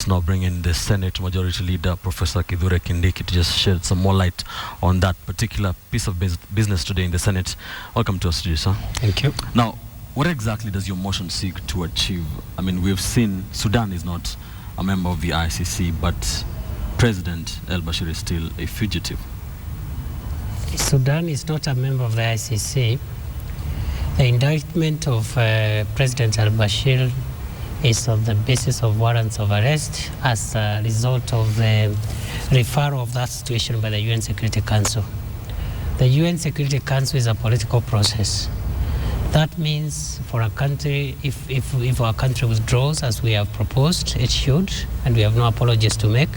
Let's now bring in the Senate Majority Leader, Professor Kithure Kindiki, to just shed some more light on that particular piece of business today in the Senate. Welcome to us today, sir. Thank you. Now, what exactly does your motion seek to achieve? I mean, we've seen Sudan is not a member of the ICC, but President al-Bashir is still a fugitive. Sudan is not a member of the ICC. The indictment of President al-Bashir is on the basis of warrants of arrest as a result of the referral of that situation by the UN Security Council. The UN Security Council is a political process. That means for a country, if our country withdraws as we have proposed, it should, and we have no apologies to make,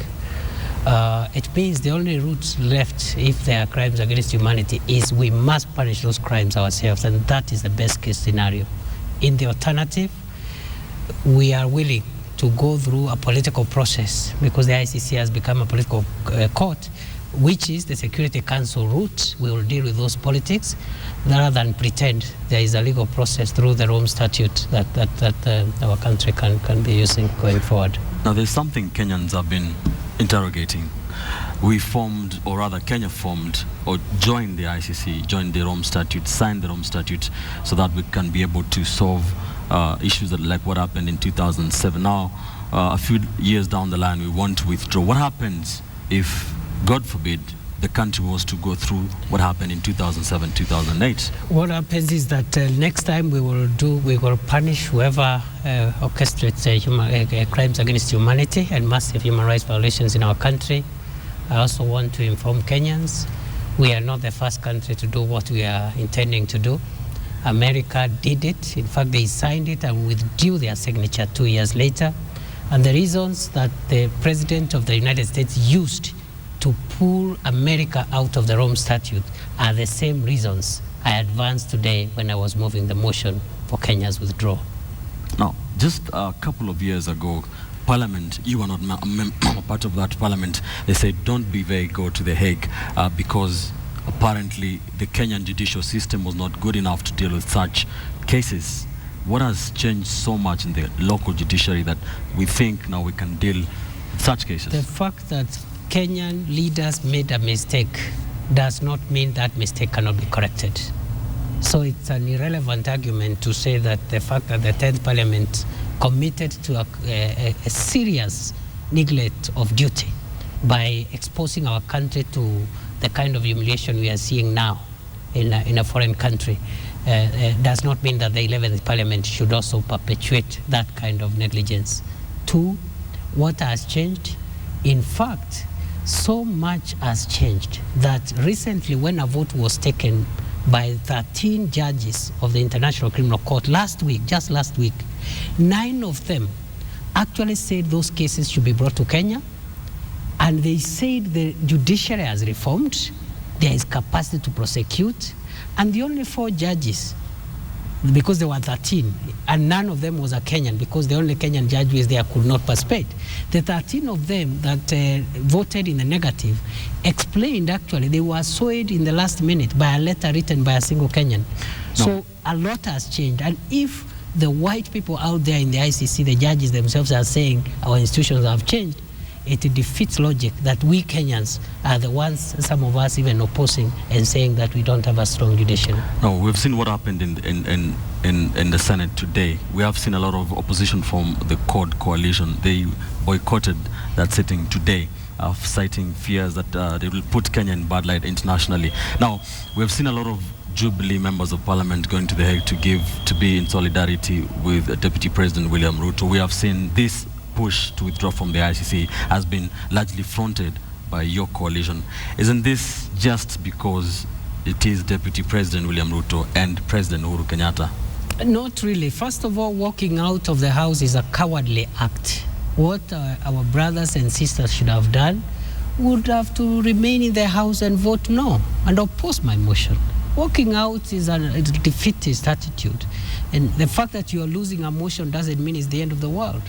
it means the only route left if there are crimes against humanity is we must punish those crimes ourselves, and that is the best case scenario. In the alternative, we are willing to go through a political process because the ICC has become a political court, which is the Security Council route. We will deal with those politics rather than pretend there is a legal process through the Rome Statute that our country can be using going forward. Now, there's something Kenyans have been interrogating. We formed, or rather Kenya formed, or joined the ICC, joined the Rome Statute, signed the Rome Statute so that we can be able to solve issues that, like what happened in 2007. Now, a few years down the line, we want to withdraw. What happens if, God forbid, the country was to go through what happened in 2007, 2008? What happens is that next time we will punish whoever orchestrates crimes against humanity and massive human rights violations in our country. I also want to inform Kenyans, we are not the first country to do what we are intending to do. America did it. In fact, they signed it and withdrew their signature 2 years later. And the reasons that the President of the United States used to pull America out of the Rome Statute are the same reasons I advanced today when I was moving the motion for Kenya's withdrawal. Now, just a couple of years ago, Parliament, you were not a part of that Parliament, they said don't be vague, go to The Hague, because apparently the Kenyan judicial system was not good enough to deal with such cases. What has changed so much in the local judiciary that we think now we can deal with such cases? The fact that Kenyan leaders made a mistake does not mean that mistake cannot be corrected. So it's an irrelevant argument to say that the fact that the 10th Parliament committed to a serious neglect of duty by exposing our country to the kind of humiliation we are seeing now in a foreign country does not mean that the 11th Parliament should also perpetuate that kind of negligence. Two, what has changed? In fact, so much has changed that recently when a vote was taken by 13 judges of the International Criminal Court just last week, 9 of them actually said those cases should be brought to Kenya, and they said the judiciary has reformed, there is capacity to prosecute, and the only 4 judges, because there were 13, and none of them was a Kenyan, because the only Kenyan judge who is there could not participate. The 13 of them that voted in the negative explained actually they were swayed in the last minute by a letter written by a single Kenyan. No. So a lot has changed, and if the white people out there in the ICC, the judges themselves are saying our institutions have changed, it defeats logic that we Kenyans are the ones, some of us even opposing and saying that we don't have a strong judiciary. No, we've seen what happened in the Senate today. We have seen a lot of opposition from the CORD coalition. They boycotted that sitting today, citing fears that they will put Kenya in bad light internationally. Now, we've seen a lot of Jubilee members of Parliament going to The Hague to be in solidarity with Deputy President William Ruto. We have seen this push to withdraw from the ICC has been largely fronted by your coalition. Isn't this just because it is Deputy President William Ruto and President Uhuru Kenyatta? Not really. First of all, walking out of the house is a cowardly act. What our brothers and sisters should have done would have to remain in the house and vote no and oppose my motion. Walking out is a defeatist attitude. And the fact that you are losing a motion doesn't mean it's the end of the world.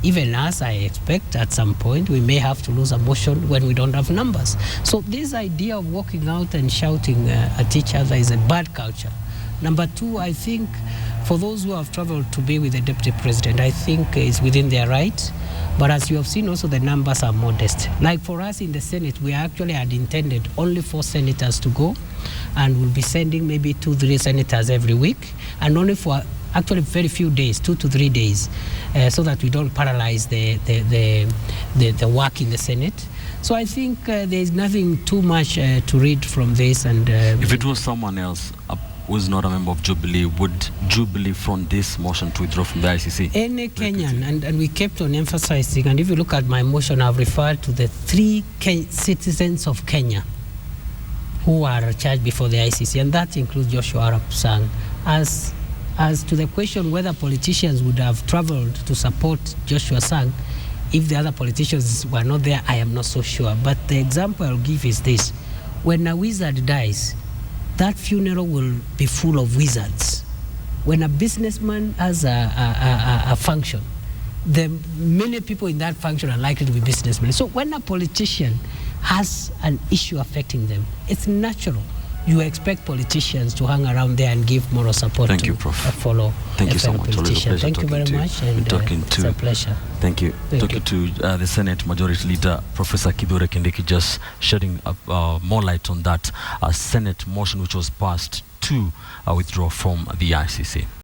Even as I expect at some point, we may have to lose a motion when we don't have numbers. So this idea of walking out and shouting at each other is a bad culture. Number two, I think for those who have traveled to be with the Deputy President, I think it's within their right. But as you have seen also, the numbers are modest. Like for us in the Senate, we actually had intended only 4 senators to go, and we'll be sending maybe 2-3 senators every week, and only for actually very few days, 2 to 3 days, so that we don't paralyze the work in the Senate. So I think there's nothing too much to read from this. And if it was someone else who is not a member of Jubilee, would Jubilee front this motion to withdraw from the ICC? Any Kenyan, and we kept on emphasizing, and if you look at my motion, I've referred to the 3 citizens of Kenya who are charged before the ICC, and that includes Joshua Arap Sang. As to the question whether politicians would have traveled to support Joshua Sang if the other politicians were not there, I am not so sure. But the example I'll give is this. When a wizard dies, that funeral will be full of wizards. When a businessman has a function, many people in that function are likely to be businessmen. So when a politician has an issue affecting them, it's natural. You expect politicians to hang around there and give moral support. Thank to you, Prof. Follow. Thank you so much. Thank you very much. And it's a pleasure. Thank you. Talking to the Senate Majority Leader, Professor Kithure Kindiki, just shedding more light on that Senate motion which was passed to withdraw from the ICC.